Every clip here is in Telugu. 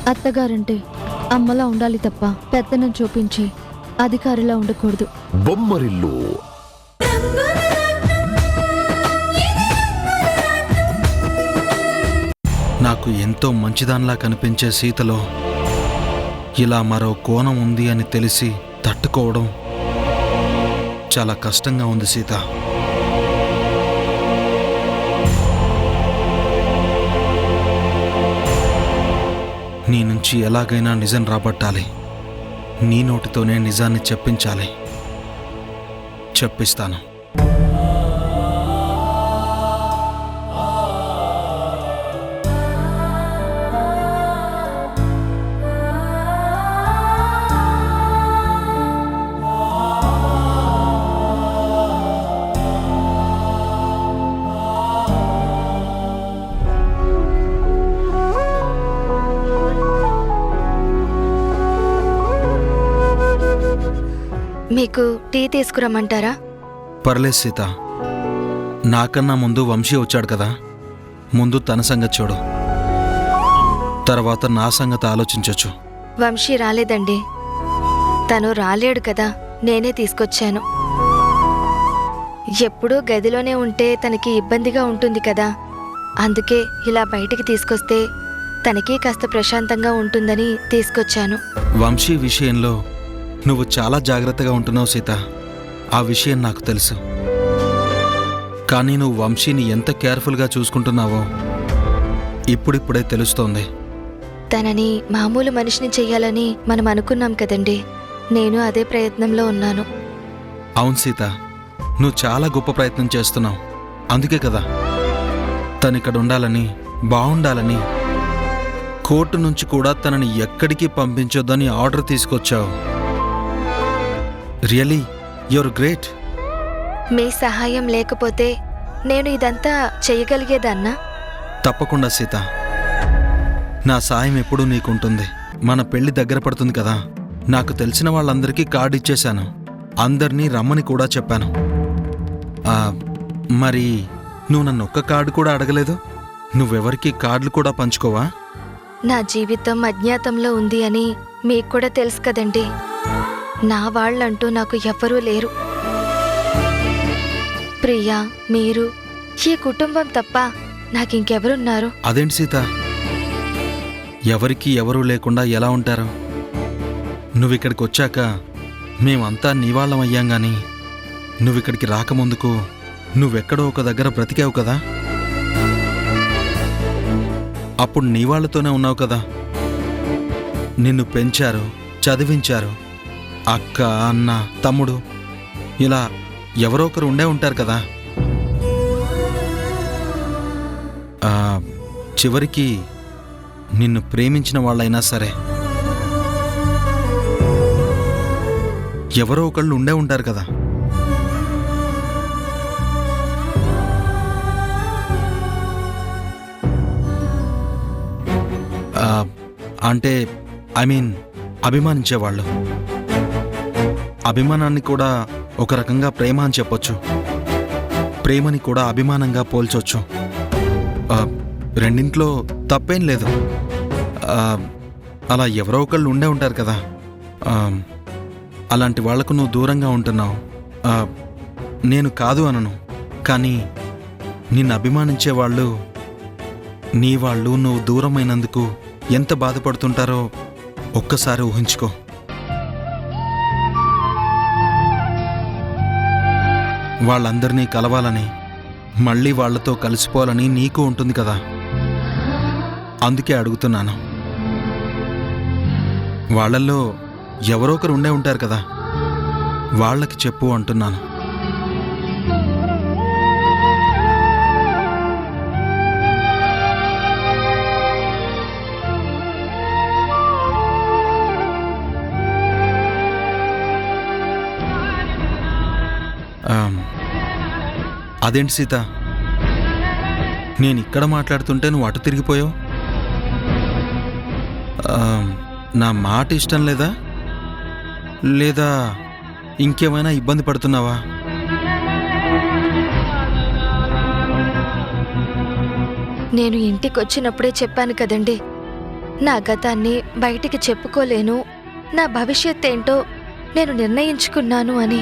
అత్తగారంటే అమ్మలా ఉండాలి తప్ప పెత్తనం చూపించి అధికారిలా ఉండకూడదు. బొమ్మరిల్లు నాకు ఎంతో మంచిదానిలా కనిపించే సీతలో ఇలా మరో కోణం ఉంది అని తెలిసి తట్టుకోవడం చాలా కష్టంగా ఉంది సీత. నీ నుంచి ఎలాగైనా నిజం రాబట్టాలి. నీ నోటితోనే నిజాన్ని చెప్పించాలి. చెప్పిస్తాను. మీకు టీ తీసుకురమ్మంటారా? పర్లేదు సీత. నాకన్నా ముందు వంశీ వచ్చాడు కదా, ముందు తన సంగతి చూడు, తర్వాత నా సంగతి ఆలోచించొచ్చు. వంశీ రాలేదండి. తను రాలేడు కదా, నేనే తీసుకొచ్చాను. ఎప్పుడూ గదిలోనే ఉంటే తనకి ఇబ్బందిగా ఉంటుంది కదా, అందుకే ఇలా బయటికి తీసుకొస్తే తనకి కాస్త ప్రశాంతంగా ఉంటుందని తీసుకొచ్చాను. వంశీ విషయంలో నువ్వు చాలా జాగ్రత్తగా ఉంటున్నావు సీత. ఆ విషయం నాకు తెలుసు. కానీ నువ్వు వంశీని ఎంత కేర్ఫుల్గా చూసుకుంటున్నావో ఇప్పుడిప్పుడే తెలుస్తోంది. తనని మామూలు మనిషిని చెయ్యాలని మనం అనుకున్నాం కదండి. నేను అదే ప్రయత్నంలో ఉన్నాను. అవును సీత, నువ్వు చాలా గొప్ప ప్రయత్నం చేస్తున్నావు. అందుకే కదా తనిక్కడ ఉండాలని, బాగుండాలని, కోర్టు నుంచి కూడా తనని ఎక్కడికి పంపించొద్దని ఆర్డర్ తీసుకొచ్చావు. Really you're great. మీ సహాయం లేకపోతే నేను ఇదంతా చెయ్యగలిగేదాన్నా? తప్పకుండా సీత, నా సాయం ఎప్పుడూ నీకుంటుంది. మన పెళ్లి దగ్గర పడుతుంది కదా, నాకు తెలిసిన వాళ్ళందరికీ కార్డు ఇచ్చేశాను. అందరినీ రమ్మని కూడా చెప్పాను. మరి నువ్వు నన్ను ఒక్క కార్డు కూడా అడగలేదు. నువ్వెవరికి కార్డులు కూడా పంచుకోవా? నా జీవితం అజ్ఞాతంలో ఉంది అని మీకు కూడా తెలుసు కదండి. నా వాళ్ళంటూ నాకు ఎవ్వరూ లేరు. ప్రియా, మీరు, ఈ కుటుంబం తప్ప నాకింకెవరున్నారు? అదేంటి సీత, ఎవరికి ఎవరూ లేకుండా ఎలా ఉంటారు? నువ్విక్కడికి వచ్చాక మేమంతా నీవాళ్ళమయ్యాం గాని నువ్విక్కడికి రాకముందుకు నువ్వెక్కడో ఒక దగ్గర బ్రతికావు కదా. అప్పుడు నీవాళ్లతోనే ఉన్నావు కదా. నిన్ను పెంచారు, చదివించారు. అక్క, అన్న, తమ్ముడు, ఇలా ఎవరో ఒకరు ఉండే ఉంటారు కదా. చివరికి నిన్ను ప్రేమించిన వాళ్ళైనా సరే ఎవరో ఒకళ్ళు ఉండే ఉంటారు కదా. అంటే అభిమానించేవాళ్ళు. అభిమానాన్ని కూడా ఒక రకంగా ప్రేమ అని చెప్పొచ్చు. ప్రేమని కూడా అభిమానంగా పోల్చొచ్చు. రెండింట్లో తప్పేం లేదు. అలా ఎవరో ఒకళ్ళు ఉండే ఉంటారు కదా. అలాంటి వాళ్లకు నువ్వు దూరంగా ఉంటున్నావు. నేను కాదు అనను, కానీ నిన్ను అభిమానించే వాళ్ళు, నీ వాళ్ళు నువ్వు దూరమైనందుకు ఎంత బాధపడుతుంటారో ఒక్కసారి ఊహించుకో. వాళ్ళందరినీ కలవాలని, మళ్ళీ వాళ్లతో కలిసిపోవాలని నీకు ఉంటుంది కదా. అందుకే అడుగుతున్నాను. వాళ్ళల్లో ఎవరో ఒకరు ఉండే ఉంటారు కదా, వాళ్ళకి చెప్పు అంటున్నాను. అదేంటి సీత, నేనిక్కడ మాట్లాడుతుంటే నువ్వు అటు తిరిగిపోయావు. నా మాట ఇష్టం లేదా, లేదా ఇంకేమైనా ఇబ్బంది పడుతున్నావా? నేను ఇంటికొచ్చినప్పుడే చెప్పాను కదండి, నా గతాన్ని బయటికి చెప్పుకోలేను, నా భవిష్యత్ ఏంటో నేను నిర్ణయించుకున్నాను అని.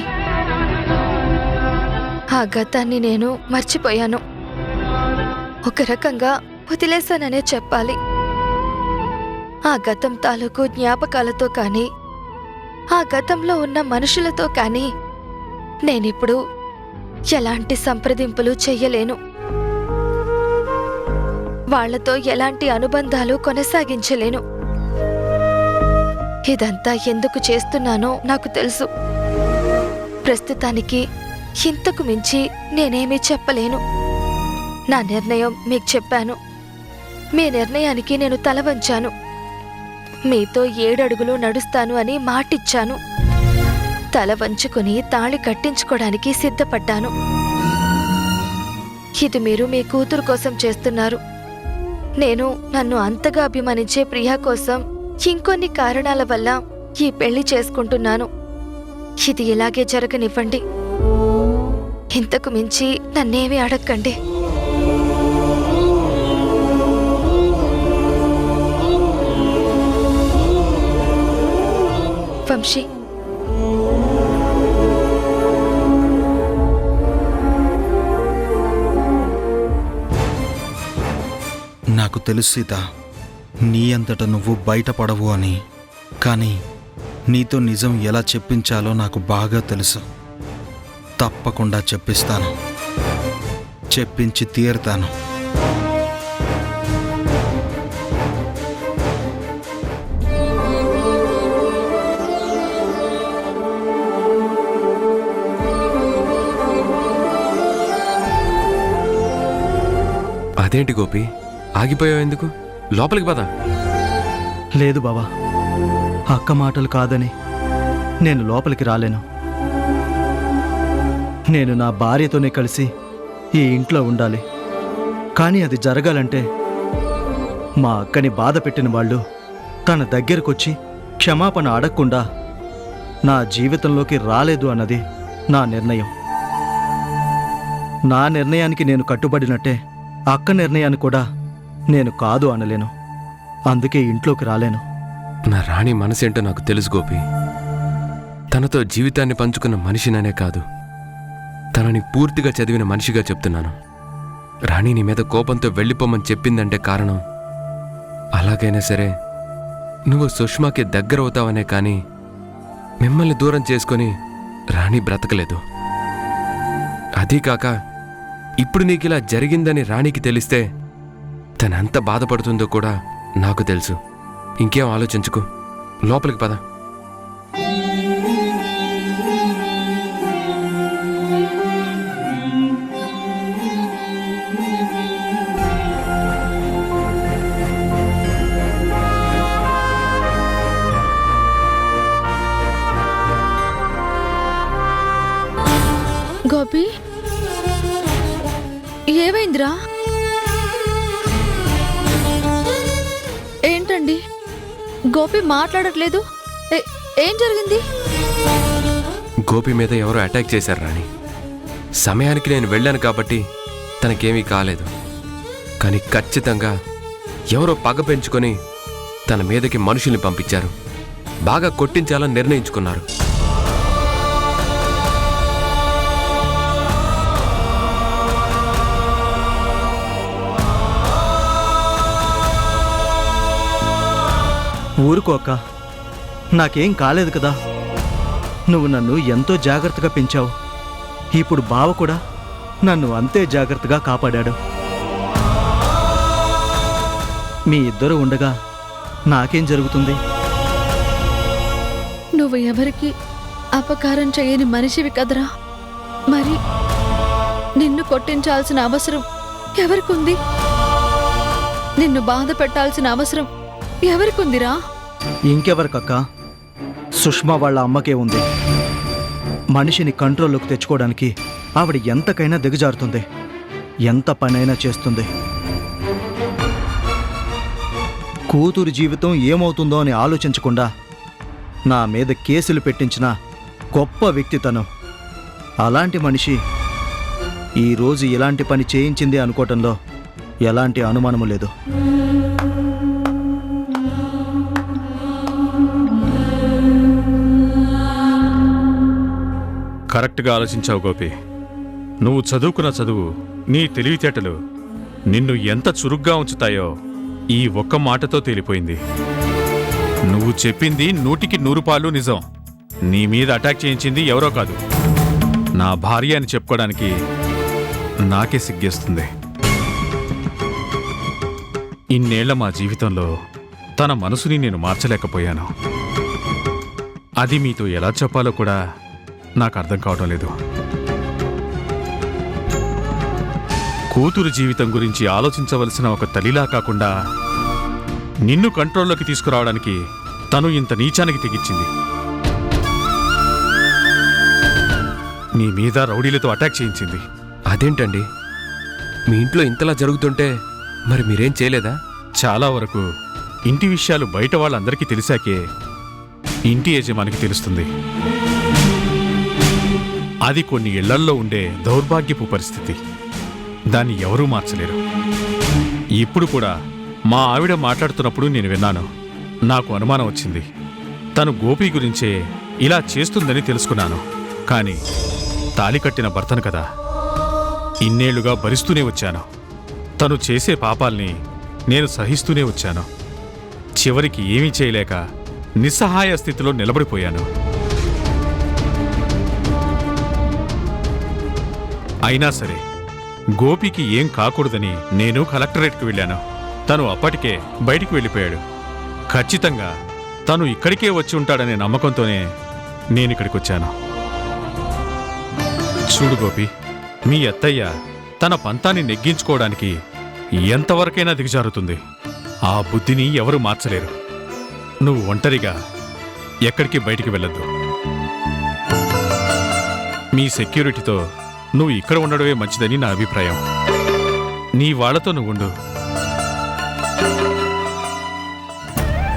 ఆ గతాన్ని నేను మర్చిపోయాను. ఒక రకంగా వదిలేశాననే చెప్పాలి. ఆ గతం తాలూకు జ్ఞాపకాలతో కానీ, ఆ గతంలో ఉన్న మనుషులతో కానీ నేనిప్పుడు ఎలాంటి సంప్రదింపులు చెయ్యలేను. వాళ్లతో ఎలాంటి అనుబంధాలు కొనసాగించలేను. ఇదంతా ఎందుకు చేస్తున్నానో నాకు తెలుసు. ప్రస్తుతానికి ఇంతకు మించి నేనేమీ చెప్పలేను. నా నిర్ణయం మీకు చెప్పాను. మీ నిర్ణయానికి నేను తల వంచాను. మీతో 7 అడుగులు నడుస్తాను అని మాటిచ్చాను. తల వంచుకుని తాళి కట్టించుకోవడానికి సిద్ధపడ్డాను. ఇది మీరు మీ కూతురు కోసం చేస్తున్నారు. నేను నన్ను అంతగా అభిమానించే ప్రియా కోసం ఇంకొన్ని కారణాల వల్ల ఈ పెళ్లి చేసుకుంటున్నాను. ఇది ఇలాగే జరగనివ్వండి. ఇంతకు మించి నన్నేమీ అడగండి. వంశీ, నాకు తెలుసు సీత, నీ అంతట నువ్వు బయటపడవు అని. కానీ నీతో నిజం ఎలా చెప్పించాలో నాకు బాగా తెలుసు. తప్పకుండా చెప్పిస్తాను, చెప్పించి తీరుతాను. అదేంటి గోపి, ఆగిపోయావు ఎందుకు? లోపలికి పద. లేదు బావా, అక్క మాటలు కాదని నేను లోపలికి రాలేను. నేను నా భార్యతోనే కలిసి ఈ ఇంట్లో ఉండాలి. కానీ అది జరగాలంటే మా అక్కని బాధ పెట్టిన వాళ్ళు తన దగ్గరకొచ్చి క్షమాపణ అడగకుండా నా జీవితంలోకి రాలేదు అన్నది నా నిర్ణయం. నా నిర్ణయానికి నేను కట్టుబడినట్టే అక్క నిర్ణయాన్ని కూడా నేను కాదు అనలేను. అందుకే ఇంట్లోకి రాలేను. నా రాణి మనసేంటో నాకు తెలుసు గోపి. తనతో జీవితాన్ని పంచుకున్న మనిషిననే కాదు, తనని పూర్తిగా చదివిన మనిషిగా చెప్తున్నాను. రాణి నీ మీద కోపంతో వెళ్ళిపోమని చెప్పిందంటే కారణం, అలాగైనా సరే నువ్వు సుష్మాకి దగ్గరవుతావనే కానీ మిమ్మల్ని దూరం చేసుకొని రాణి బ్రతకలేదు. అదీకాక ఇప్పుడు నీకిలా జరిగిందని రాణికి తెలిస్తే తనంత బాధపడుతుందో కూడా నాకు తెలుసు. ఇంకేం ఆలోచించుకో, లోపలికి పద. గోపి, ఏమైందిరా? ఏంటండి, గోపి మాట్లాడట్లేదు? ఏం జరిగింది? గోపి మీద ఎవరో అటాక్ చేశారు రాణి. సమయానికి నేను వెళ్ళాను కాబట్టి తనకేమీ కాలేదు. కానీ ఖచ్చితంగా ఎవరో పగ పెంచుకొని తన మీదకి మనుషుల్ని పంపించారు. బాగా కొట్టించాలని నిర్ణయించుకున్నారు. ఊరుకోక, నాకేం కాలేదు కదా. నువ్వు నన్ను ఎంతో జాగ్రత్తగా పెంచావు. ఇప్పుడు బావ కూడా నన్ను అంతే జాగ్రత్తగా కాపాడాడు. మీ ఇద్దరు ఉండగా నాకేం జరుగుతుంది? నువ్వు ఎవరికి అపకారం చేయని మనిషివి కదరా. మరి నిన్ను కొట్టించాల్సిన అవసరం ఎవరికుంది? నిన్ను బాధ పెట్టాల్సిన అవసరం ఎవరికుందిరా? ఇంకెవరికక్క? సుష్మా వాళ్ళ అమ్మకే ఉంది. మనిషిని కంట్రోల్లోకి తెచ్చుకోవడానికి ఆవిడ ఎంతకైనా దిగజారుతుంది, ఎంత పనైనా చేస్తుంది. కూతురు జీవితం ఏమవుతుందో అని ఆలోచించకుండా నా మీద కేసులు పెట్టించిన గొప్ప వ్యక్తితనం. అలాంటి మనిషి ఈరోజు ఇలాంటి పని చేయించింది అనుకోవటంలో ఎలాంటి అనుమానము లేదు. కరెక్ట్గా ఆలోచించావు గోపి. నువ్వు చదువుకున్న చదువు, నీ తెలివితేటలు నిన్ను ఎంత చురుగ్గా ఉంచుతాయో ఈ ఒక్క మాటతో తేలిపోయింది. నువ్వు చెప్పింది 100% నిజం. నీ మీద అటాక్ చేయించింది ఎవరో కాదు, నా భార్య అని చెప్పుకోవడానికి నాకే సిగ్గేస్తుంది. ఇన్నేళ్ల మా జీవితంలో తన మనసుని నేను మార్చలేకపోయాను. అది మీతో ఎలా చెప్పాలో కూడా నాకు అర్థం కావడం లేదు. కూతురు జీవితం గురించి ఆలోచించవలసిన ఒక తల్లిలా కాకుండా నిన్ను కంట్రోల్లోకి తీసుకురావడానికి తను ఇంత నీచానికి తెగించింది. నీ మీద రౌడీలతో అటాక్ చేయించింది. అదేంటండి, మీ ఇంట్లో ఇంతలా జరుగుతుంటే మరి మీరేం చేయలేదా? చాలా వరకు ఇంటి విషయాలు బయట వాళ్ళందరికీ తెలిసాకే ఇంటి యజమానికి తెలుస్తుంది. అది కొన్ని ఇళ్లల్లో ఉండే దౌర్భాగ్యపు పరిస్థితి. దాన్ని ఎవరూ మార్చలేరు. ఇప్పుడు కూడా మా ఆవిడ మాట్లాడుతున్నప్పుడు నేను విన్నాను. నాకు అనుమానం వచ్చింది. తను గోపి గురించే ఇలా చేస్తుందని తెలుసుకున్నాను. కానీ తాళి కట్టిన భర్తను కదా, ఇన్నేళ్లుగా భరిస్తూనే వచ్చాను. తను చేసే పాపాల్ని నేను సహిస్తూనే వచ్చాను. చివరికి ఏమీ చేయలేక నిస్సహాయ స్థితిలో నిలబడిపోయాను. అయినా సరే గోపికి ఏం కాకూడదని నేను కలెక్టరేట్కి వెళ్ళాను. తను అప్పటికే బయటికి వెళ్ళిపోయాడు. ఖచ్చితంగా తను ఇక్కడికే వచ్చి ఉంటాడనే నమ్మకంతోనే నేనిక్కడికి వచ్చాను. చూడు గోపి, మీ అత్తయ్య తన పంతాన్ని నెగ్గించుకోవడానికి ఎంతవరకైనా దిగజారుతుంది. ఆ బుద్ధిని ఎవరు మార్చలేరు. నువ్వు ఒంటరిగా ఎక్కడికి బయటికి వెళ్ళొద్దు. మీ సెక్యూరిటీతో నువ్వు ఇక్కడ ఉండడమే మంచిదని నా అభిప్రాయం. నీ వాళ్లతో నువ్వు ఉండు.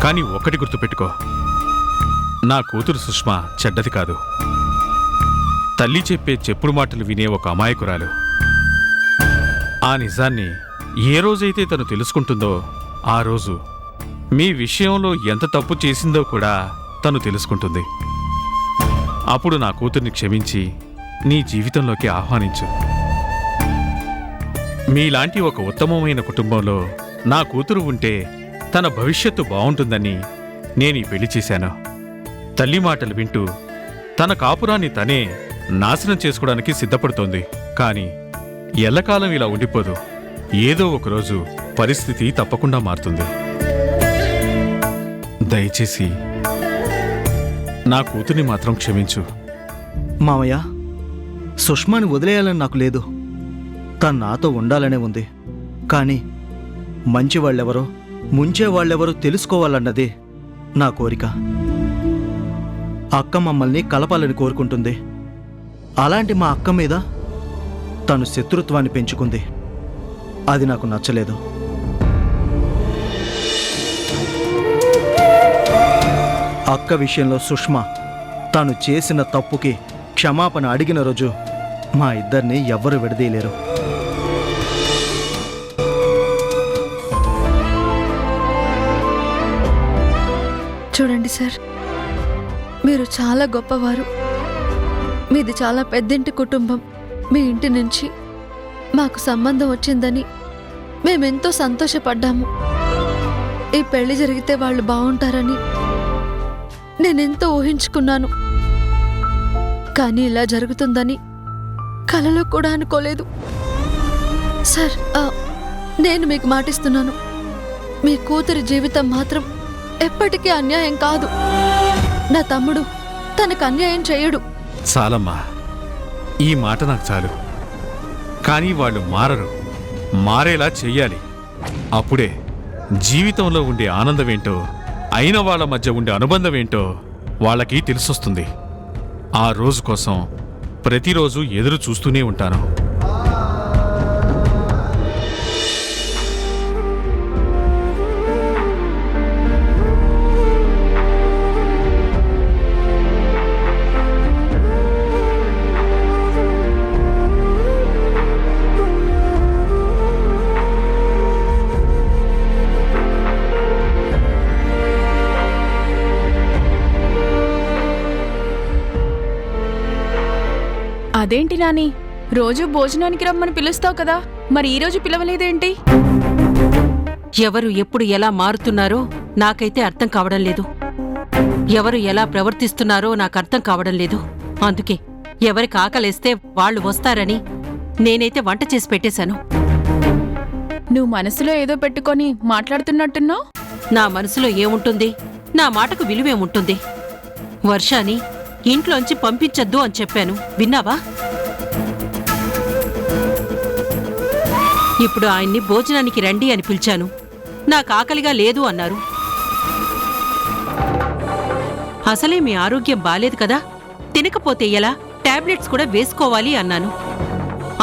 కానీ ఒకటి గుర్తుపెట్టుకో, నా కూతురు సుష్మా చెడ్డది కాదు. తల్లి చెప్పే చెప్పుడు మాటలు వినే ఒక అమాయకురాలు. ఆ నిజాన్ని ఏ రోజైతే తను తెలుసుకుంటుందో ఆ రోజు మీ విషయంలో ఎంత తప్పు చేసిందో కూడా తను తెలుసుకుంటుంది. అప్పుడు నా కూతుర్ని క్షమించి నీ జీవితంలోకి ఆహ్వానించు. మీలాంటి ఒక ఉత్తమమైన కుటుంబంలో నా కూతురు ఉంటే తన భవిష్యత్తు బావుంటుందని నేను ఈ పెళ్లి చేశాను. తల్లి మాటలు వింటూ తన కాపురాన్ని తనే నాశనం చేసుకోవడానికి సిద్ధపడుతోంది. కానీ ఎల్లకాలం ఇలా ఉండిపోదు. ఏదో ఒకరోజు పరిస్థితి తప్పకుండా మారుతుంది. దయచేసి నా కూతుర్ని మాత్రం క్షమించు. మామయ్య, సుష్మాని వదిలేయాలని నాకు లేదు. తను నాతో ఉండాలనే ఉంది. కానీ మంచి వాళ్ళెవరో ముంచే వాళ్ళెవరో తెలుసుకోవాలన్నదే నా కోరిక. అక్క మమ్మల్ని కలపాలని కోరుకుంటుంది. అలాంటి మా అక్క మీద తను శత్రుత్వాన్ని పెంచుకుంది. అది నాకు నచ్చలేదు. అక్క విషయంలో సుష్మా తాను చేసిన తప్పుకి క్షమాపణ అడిగిన రోజు మా ఇద్దరిని ఎవ్వరూ విడదీయలేరు. చూడండి సార్, మీరు చాలా గొప్పవారు. మీది చాలా పెద్దింటి కుటుంబం. మీ ఇంటి నుంచి మాకు సంబంధం వచ్చిందని మేమెంతో సంతోషపడ్డాము. ఈ పెళ్లి జరిగితే వాళ్ళు బాగుంటారని నేనెంతో ఊహించుకున్నాను. కానీ ఇలా జరుగుతుందని కలలో కూడా అనుకోలేదు. సార్, నేను మీకు మాటిస్తున్నాను, మీ కూతురి జీవితం మాత్రం ఎప్పటికీ అన్యాయం కాదు. నా తమ్ముడు తనకు అన్యాయం చేయడు. చాలమ్మా, ఈ మాట నాకు చాలు. కానీ వాళ్ళు మారరు. మారేలా చెయ్యాలి. అప్పుడే జీవితంలో ఉండే ఆనందమేంటో, అయిన వాళ్ళ మధ్య ఉండే అనుబంధం ఏంటో వాళ్ళకి తెలిసొస్తుంది. ఆ రోజు కోసం ప్రతిరోజు ఎదురు చూస్తూనే ఉంటాను. అదేంటి నాని, రోజు భోజనానికి రమ్మని పిలుస్తావు కదా, మరి ఈ రోజు పిలవలేదేంటి? ఎవరు ఎప్పుడు ఎలా మారుతున్నారో నాకైతే అర్థం కావడం లేదు. ఎవరు ఎలా ప్రవర్తిస్తున్నారో నాకు అర్థం కావడం లేదు. అందుకే ఎవరికి ఆకలేస్తే వాళ్ళు వస్తారని నేనైతే వంట చేసి పెట్టేశాను. నువ్వు మనసులో ఏదో పెట్టుకొని మాట్లాడుతున్నట్టున్నావు. నా మనసులో ఏముంటుంది? నా మాటకు విలువేముంటుంది? వర్షాని ఇంట్లోంచి పంపించొద్దు అని చెప్పాను, విన్నావా? ఇప్పుడు ఆయన్ని భోజనానికి రండి అని పిలిచాను. నాకు ఆకలిగా లేదు అన్నారు. అసలే మీ ఆరోగ్యం బాలేదు కదా, తినకపోతే ఎలా? టాబ్లెట్స్ కూడా వేసుకోవాలి అన్నాను.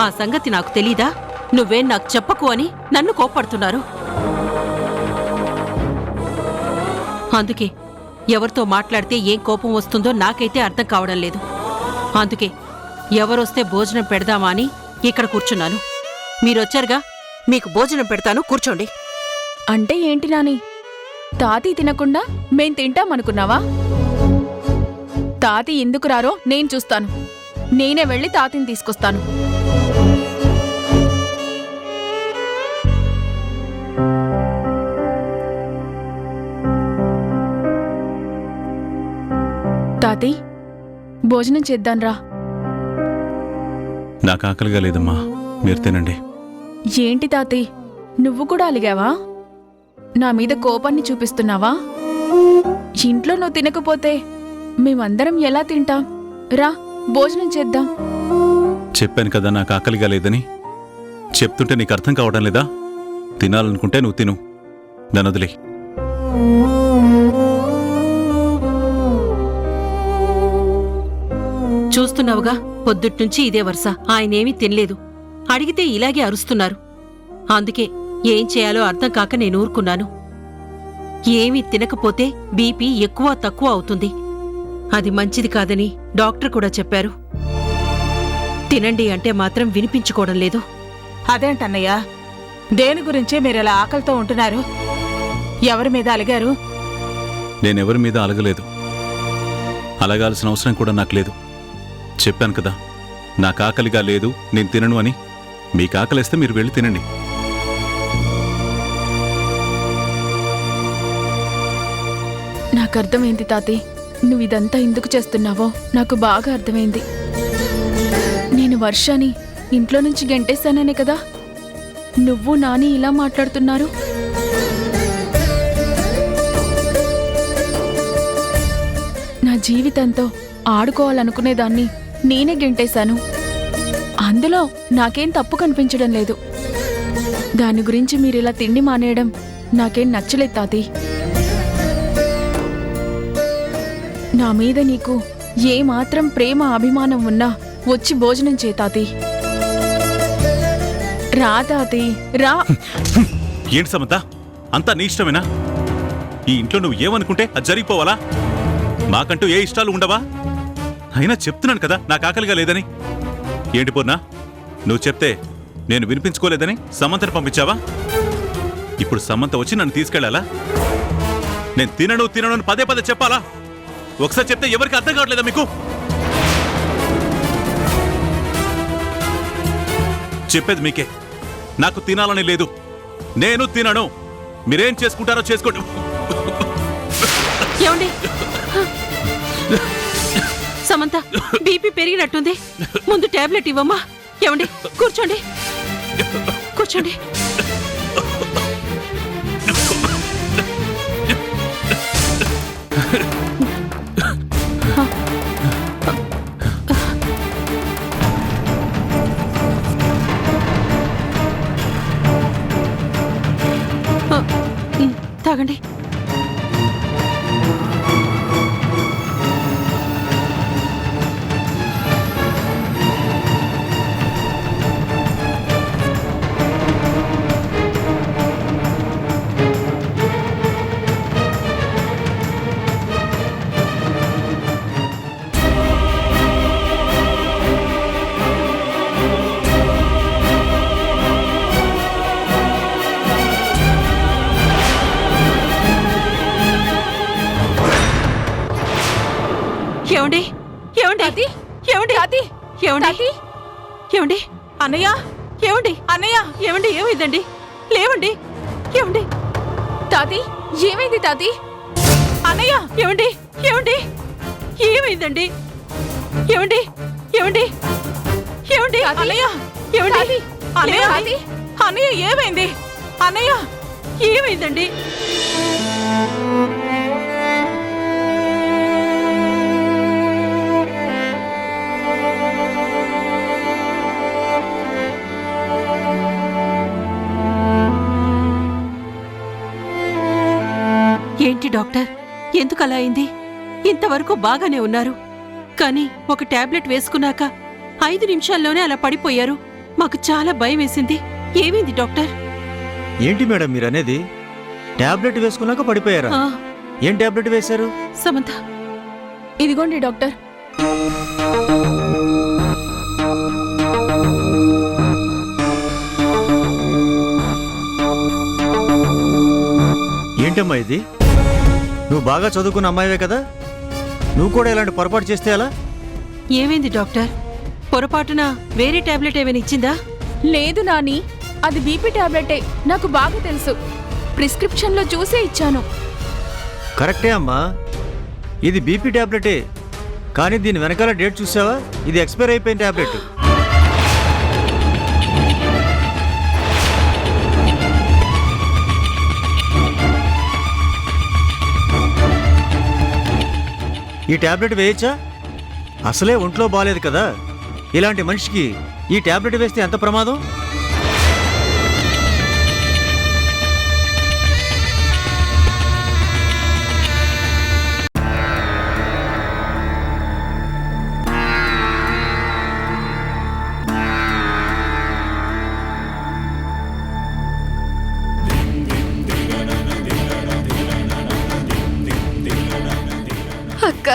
ఆ సంగతి నాకు తెలీదా? నువ్వేం నాకు చెప్పకు అని నన్ను కోప్పడుతున్నారు. అందుకే ఎవరితో మాట్లాడితే ఏం కోపం వస్తుందో నాకైతే అర్థం కావడం లేదు. అందుకే ఎవరొస్తే భోజనం పెడదామా అని ఇక్కడ కూర్చున్నాను. మీరొచ్చారుగా, మీకు భోజనం పెడతాను, కూర్చోండి. అంటే ఏంటి నాని, తాతి తినకుండా మేం తింటామనుకున్నావా? తాతి ఎందుకు రారో నేను చూస్తాను. నేనే వెళ్ళి తాతిని తీసుకొస్తాను. తాతి, భోజనం చేద్దాన్రా. నాకు ఆకలిగా లేదమ్మా, మీరు తినండి. ఏంటి తాతి, నువ్వు కూడా అలిగావా? నా మీద కోపాన్ని చూపిస్తున్నావా? ఇంట్లో నువ్వు తినకపోతే మేమందరం ఎలా తింటాం? రా, భోజనం చేద్దాం. చెప్పాను కదా నాకు ఆకలిగా లేదని. చెప్తుంటే నీకు అర్థం కావడం లేదా? తినాలనుకుంటే నువ్వు తిను, దాని వదిలే. చూస్తున్నావుగా, పొద్దుట్నుంచి ఇదే వరుస. ఆయనేమీ తినలేదు. అడిగితే ఇలాగే అరుస్తున్నారు. అందుకే ఏం చేయాలో అర్థం కాక నేను ఊరుకున్నాను. ఏమీ తినకపోతే బీపీ ఎక్కువ తక్కువ అవుతుంది. అది మంచిది కాదని డాక్టర్ కూడా చెప్పారు. తినండి అంటే మాత్రం వినిపించుకోవడం లేదు. అదేంటన్నయ్య, దేని గురించి మీరిలా ఆకలితో ఉంటున్నారు? ఎవరి మీద అలిగారు? నేనెవరి మీద అలగలేదు. అలగాల్సిన అవసరం కూడా నాకు లేదు. చెప్పాను కదా, నాకు ఆకలిగా లేదు, నేను తినను అని. మీకు ఆకలిస్తే మీరు వెళ్ళి తినండి. నాకు అర్థమైంది తాతి, నువ్విదంతా ఎందుకు చేస్తున్నావో నాకు బాగా అర్థమైంది. నేను వర్షాని ఇంట్లో నుంచి గెంటేశాననే కదా నువ్వు నాని ఇలా మాట్లాడుతున్నారు. నా జీవితంతో ఆడుకోవాలనుకునేదాన్ని నేనే గెంటేశాను. అందులో నాకేం తప్పు కనిపించడం లేదు. దాని గురించి మీరిలా తిండి మానేయడం నాకేం నచ్చలేదు తాతి. నా మీద నీకు ఏమాత్రం ప్రేమ అభిమానం ఉన్నా వచ్చి భోజనం చే తాతి. రా తాతి, రా. ఏంటి సమంత, అంతా నీ ఇష్టమేనా? ఈ ఇంట్లో నువ్వు ఏమనుకుంటే అది జరిగిపోవాలా? మాకంటూ ఏ ఇష్టాలు ఉండవా? అయినా చెప్తున్నాను కదా నాకు ఆకలిగా లేదని. ఏంటి పూర్ణ, నువ్వు చెప్తే నేను వినిపించుకోలేదని సమంతను పంపించావా? ఇప్పుడు సమంత వచ్చి నన్ను తీసుకెళ్లాలా? నేను తినను తినను అని పదే పదే చెప్పాలా? ఒకసారి చెప్తే ఎవరికి అర్థం కావట్లేదా మీకు? చెప్పేది మీకే. నాకు తినాలని లేదు, నేను తినను. మీరేం చేసుకుంటారో చేసుకోండి. ఏమండి, సమంత బీపీ పెరిగినట్టుంది, ముందు టాబ్లెట్ ఇవ్వమ్మా. ఏమండి, కూర్చోండి కూర్చోండి. తాగండి. ఏమండి, ఏమండి, ఏమండి, ఏమండి తాతి ఏమండి అన్నయ్య ఏమండి అన్నయ్య ఏమండి ఏమైందండి లేవండి ఏమండి తాతి ఏమైంది తాతి? అన్నయ్య ఏమండి ఏమండి ఏమైందండి ఏమండి ఏమండి ఏమండి అన్నయ్య ఏమండి తాతి అన్నయ్య తాతి అన్నయ్య ఏమైంది అన్నయ్య ఏమైందండి ఏంటి డాక్టర్ ఎందుకు అలా అయింది? ఇంతవరకు బాగానే ఉన్నారు, కానీ ఒక టాబ్లెట్ వేసుకున్నాక 5 నిమిషాల్లోనే అలా పడిపోయారు. మాకు చాలా భయం వేసింది. ఏమైంది డాక్టర్? ఏంటి మేడం మీరనేది? టాబ్లెట్ వేసుకున్నాక పడిపోయారా? ఆ, ఏం టాబ్లెట్ వేశారు? సమంత ఇదిగోండి డాక్టర్. ఏంటమ్మా ఇది? నువ్వు బాగా చదువుకున్న అమ్మాయివే కదా, నువ్వు కూడా ఇలాంటి పొరపాటు చేస్తే ఎలా? ఏమైంది డాక్టర్? పొరపాటున వేరే టాబ్లెట్ ఏమైనా ఇచ్చిందా? లేదు నాని, అది బీపీ టాబ్లెటే. నాకు బాగా తెలుసు. ప్రిస్క్రిప్షన్లో చూసే ఇచ్చాను. కరెక్టే అమ్మా, ఇది బీపీ టాబ్లెటే, కానీ దీని వెనకాల డేట్ చూసావా? ఇది ఎక్స్పైర్ అయిపోయిన టాబ్లెట్. ఈ టాబ్లెట్ వేయచ్చా? అసలే ఒంట్లో బాలేదు కదా, ఇలాంటి మనిషికి ఈ టాబ్లెట్ వేస్తే ఎంత ప్రమాదం? అక్క